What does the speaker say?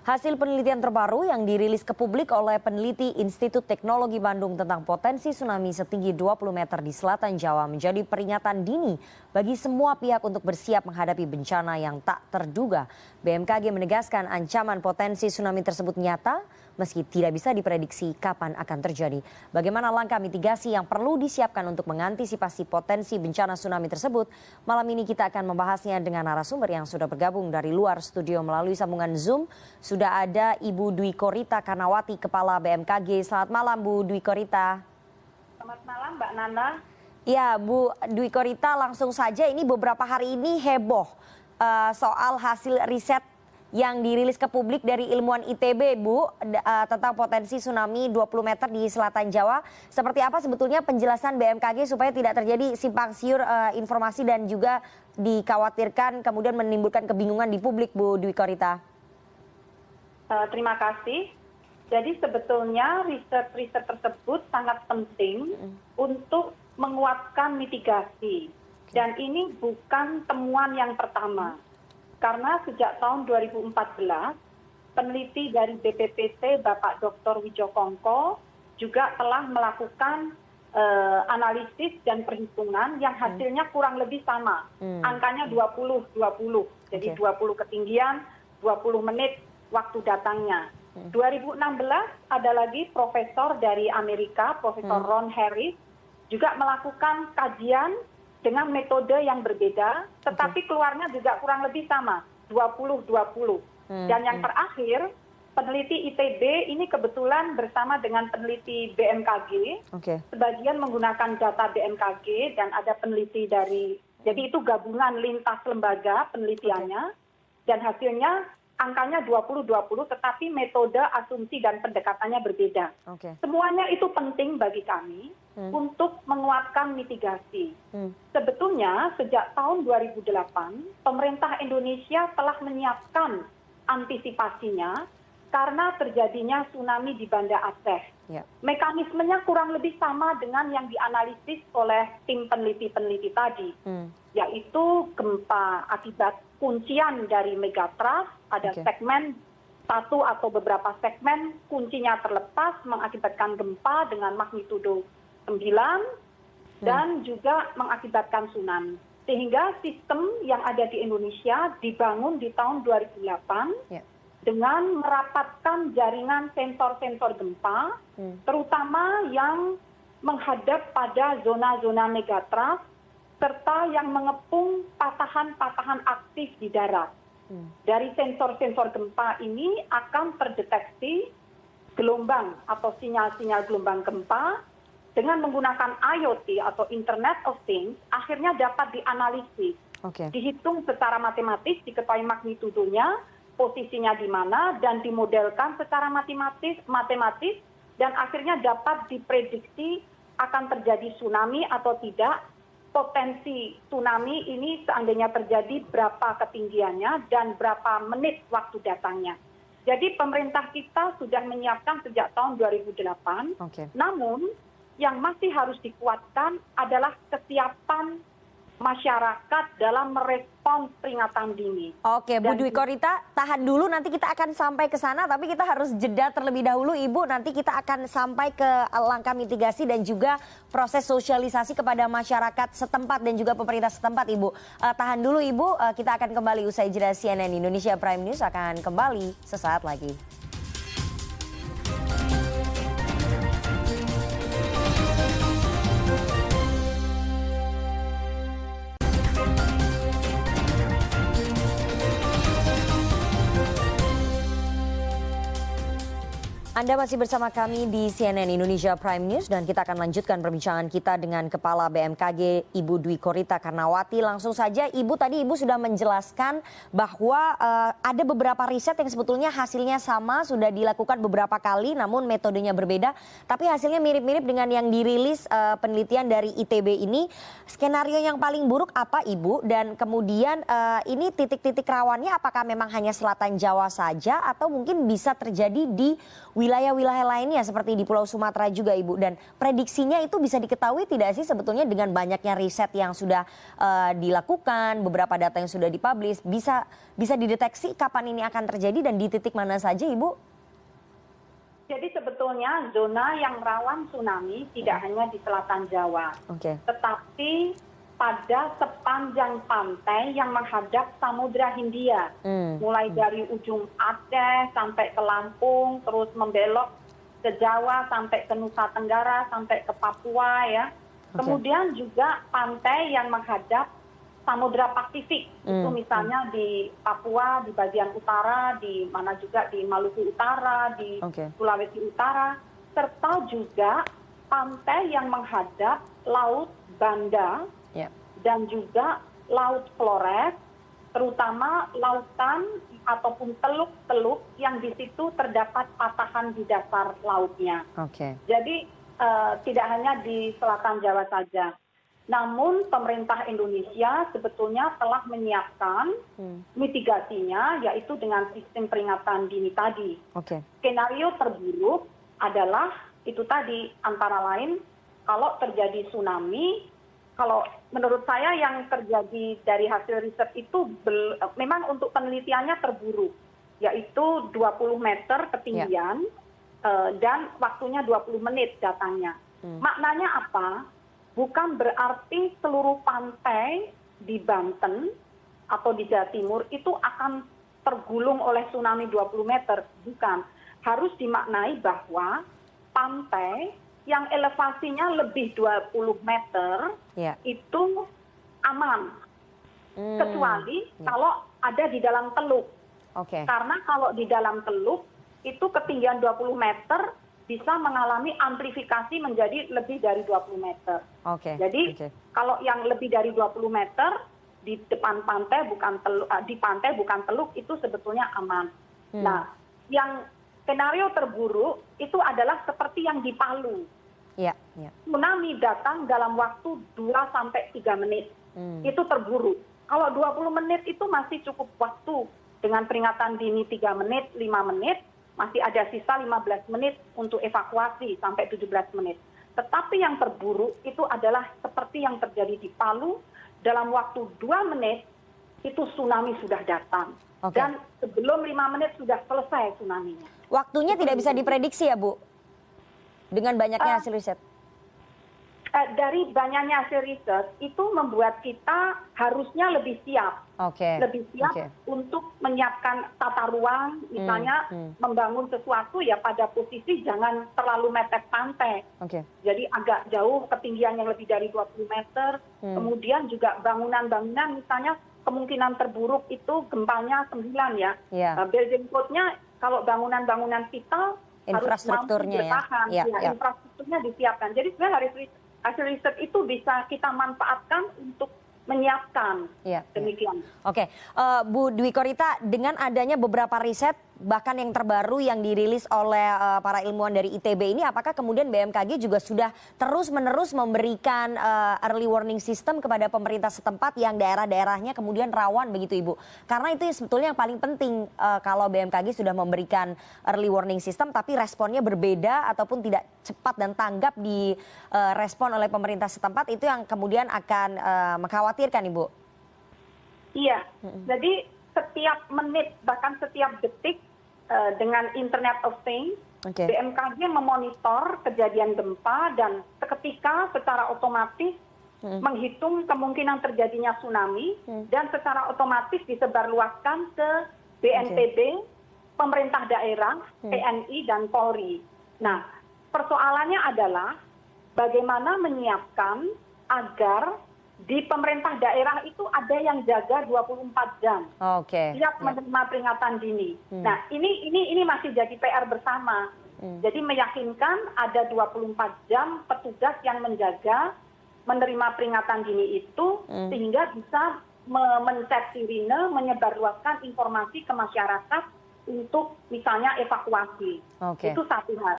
Hasil penelitian terbaru yang dirilis ke publik oleh peneliti Institut Teknologi Bandung tentang potensi tsunami setinggi 20 meter di selatan Jawa menjadi peringatan dini bagi semua pihak untuk bersiap menghadapi bencana yang tak terduga. BMKG menegaskan ancaman potensi tsunami tersebut nyata meski tidak bisa diprediksi kapan akan terjadi. Bagaimana langkah mitigasi yang perlu disiapkan untuk mengantisipasi potensi bencana tsunami tersebut? Malam ini kita akan membahasnya dengan narasumber yang sudah bergabung dari luar studio melalui sambungan Zoom. Sudah ada Ibu Dwi Korita Karnawati, Kepala BMKG. Selamat malam Bu Dwi Korita. Selamat malam Mbak Nana. Ya Bu Dwi Korita, langsung saja ini beberapa hari ini heboh soal hasil riset yang dirilis ke publik dari ilmuwan ITB Bu tentang potensi tsunami 20 meter di selatan Jawa. Seperti apa sebetulnya penjelasan BMKG supaya tidak terjadi simpang siur informasi dan juga dikhawatirkan kemudian menimbulkan kebingungan di publik Bu Dwi Korita? Terima kasih. Jadi sebetulnya riset-riset tersebut sangat penting untuk menguatkan mitigasi. Dan ini bukan temuan yang pertama. Karena sejak tahun 2014, peneliti dari BPPT Bapak Dr. Wijokongko juga telah melakukan analisis dan perhitungan yang hasilnya kurang lebih sama. Angkanya 20-20. Jadi 20 ketinggian, 20 menit waktu datangnya. 2016 ada lagi profesor dari Amerika, Profesor Ron Harris, juga melakukan kajian dengan metode yang berbeda, tetapi keluarnya juga kurang lebih sama, 20-20. Dan yang terakhir, peneliti ITB ini kebetulan bersama dengan peneliti BMKG, sebagian menggunakan data BMKG dan ada peneliti dari, jadi itu gabungan lintas lembaga penelitiannya, dan hasilnya angkanya 20-20, tetapi metode, asumsi, dan pendekatannya berbeda. Semuanya itu penting bagi kami untuk menguatkan mitigasi. Sebetulnya sejak tahun 2008, pemerintah Indonesia telah menyiapkan antisipasinya karena terjadinya tsunami di Banda Aceh. Mekanismenya kurang lebih sama dengan yang dianalisis oleh tim peneliti-peneliti tadi, yaitu gempa akibat kuncian dari megatrust, ada segmen satu atau beberapa segmen kuncinya terlepas mengakibatkan gempa dengan magnitudo 9 dan juga mengakibatkan tsunami. Sehingga sistem yang ada di Indonesia dibangun di tahun 2008 dengan merapatkan jaringan sensor-sensor gempa, terutama yang menghadap pada zona-zona megatrust, serta yang mengepung patahan-patahan aktif di darat. Dari sensor-sensor gempa ini akan terdeteksi gelombang atau sinyal-sinyal gelombang gempa dengan menggunakan IoT atau Internet of Things, akhirnya dapat dianalisis, dihitung secara matematis, diketahui magnitudonya, posisinya di mana, dan dimodelkan secara matematis, dan akhirnya dapat diprediksi akan terjadi tsunami atau tidak, potensi tsunami ini seandainya terjadi berapa ketinggiannya dan berapa menit waktu datangnya. Jadi pemerintah kita sudah menyiapkan sejak tahun 2008, namun yang masih harus dikuatkan adalah kesiapan masyarakat dalam merespons peringatan dini. Oke, Bu Dwi Korita, tahan dulu, nanti kita akan sampai ke sana, tapi kita harus jeda terlebih dahulu, Ibu. Nanti kita akan sampai ke langkah mitigasi dan juga proses sosialisasi kepada masyarakat setempat dan juga pemerintah setempat, Ibu. Tahan dulu, Ibu. Kita akan kembali usai jeda. CNN Indonesia Prime News akan kembali sesaat lagi. Anda masih bersama kami di CNN Indonesia Prime News dan kita akan lanjutkan perbincangan kita dengan Kepala BMKG Ibu Dwi Korita Karnawati. Langsung saja Ibu, tadi Ibu sudah menjelaskan bahwa ada beberapa riset yang sebetulnya hasilnya sama, sudah dilakukan beberapa kali namun metodenya berbeda. Tapi hasilnya mirip-mirip dengan yang dirilis penelitian dari ITB ini. Skenario yang paling buruk apa Ibu? Dan kemudian ini titik-titik rawannya apakah memang hanya selatan Jawa saja atau mungkin bisa terjadi di wilayah-wilayah lainnya seperti di Pulau Sumatera juga Ibu, dan prediksinya itu bisa diketahui tidak sih sebetulnya dengan banyaknya riset yang sudah dilakukan, beberapa data yang sudah dipublish, bisa dideteksi kapan ini akan terjadi dan di titik mana saja Ibu? Jadi sebetulnya zona yang rawan tsunami tidak hanya di selatan Jawa, tetapi pada sepanjang pantai yang menghadap Samudra Hindia, mulai dari ujung Aceh sampai ke Lampung, terus membelok ke Jawa sampai ke Nusa Tenggara sampai ke Papua ya. Kemudian juga pantai yang menghadap Samudra Pasifik, itu misalnya di Papua, di bagian utara, di mana juga di Maluku Utara, di Sulawesi Utara, serta juga pantai yang menghadap Laut Banda dan juga Laut Flores, terutama lautan ataupun teluk-teluk yang di situ terdapat patahan di dasar lautnya. Jadi tidak hanya di selatan Jawa saja. Namun pemerintah Indonesia sebetulnya telah menyiapkan mitigasinya, yaitu dengan sistem peringatan dini tadi. Skenario terburuk adalah itu tadi, antara lain kalau terjadi tsunami, kalau menurut saya yang terjadi dari hasil riset itu memang untuk penelitiannya terburuk, yaitu 20 meter ketinggian dan waktunya 20 menit datangnya. Maknanya apa? Bukan berarti seluruh pantai di Banten atau di Jawa Timur itu akan tergulung oleh tsunami 20 meter. Bukan. Harus dimaknai bahwa pantai yang elevasinya lebih 20 meter itu aman. Kecuali kalau ada di dalam teluk. Karena kalau di dalam teluk itu ketinggian 20 meter bisa mengalami amplifikasi menjadi lebih dari 20 meter. Jadi kalau yang lebih dari 20 meter di depan pantai bukan teluk, di pantai bukan teluk itu sebetulnya aman. Nah, yang skenario terburuk itu adalah seperti yang di Palu. Tsunami datang dalam waktu 2 sampai 3 menit. Itu terburuk. Kalau 20 menit itu masih cukup waktu dengan peringatan dini 3 menit, 5 menit. Masih ada sisa 15 menit untuk evakuasi sampai 17 menit. Tetapi yang terburuk itu adalah seperti yang terjadi di Palu, dalam waktu 2 menit itu tsunami sudah datang. Dan sebelum 5 menit sudah selesai tsunami-nya. Waktunya tidak bisa diprediksi ya Bu? Dengan banyaknya hasil riset? Dari banyaknya hasil riset itu membuat kita harusnya lebih siap. Lebih siap untuk menyiapkan tata ruang, misalnya membangun sesuatu ya pada posisi jangan terlalu mepet pantai. Jadi agak jauh, ketinggian yang lebih dari 20 meter. Kemudian juga bangunan-bangunan, misalnya kemungkinan terburuk itu gempanya 9 ya. Building code-nya kalau bangunan-bangunan vital harus mampu bertahan. Infrastrukturnya disiapkan. Jadi sebenarnya hasil riset itu bisa kita manfaatkan untuk menyiapkan demikian. Bu Dwi Korita, dengan adanya beberapa riset bahkan yang terbaru yang dirilis oleh para ilmuwan dari ITB ini, apakah kemudian BMKG juga sudah terus-menerus memberikan early warning system kepada pemerintah setempat yang daerah-daerahnya kemudian rawan begitu Ibu? Karena itu sebetulnya yang paling penting kalau BMKG sudah memberikan early warning system tapi responnya berbeda ataupun tidak cepat dan tanggap di respon oleh pemerintah setempat, itu yang kemudian akan mengkhawatirkan Ibu. Iya, jadi setiap menit bahkan setiap detik dengan Internet of Things, BMKG memonitor kejadian gempa dan seketika secara otomatis menghitung kemungkinan terjadinya tsunami dan secara otomatis disebarluaskan ke BNPB, pemerintah daerah, TNI dan Polri. Nah, persoalannya adalah bagaimana menyiapkan agar di pemerintah daerah itu ada yang jaga 24 jam. Siap menerima peringatan dini. Nah, ini masih jadi PR bersama. Jadi meyakinkan ada 24 jam petugas yang menjaga menerima peringatan dini itu sehingga bisa mencet sirine, menyebarluaskan informasi ke masyarakat untuk misalnya evakuasi. Itu satu hal.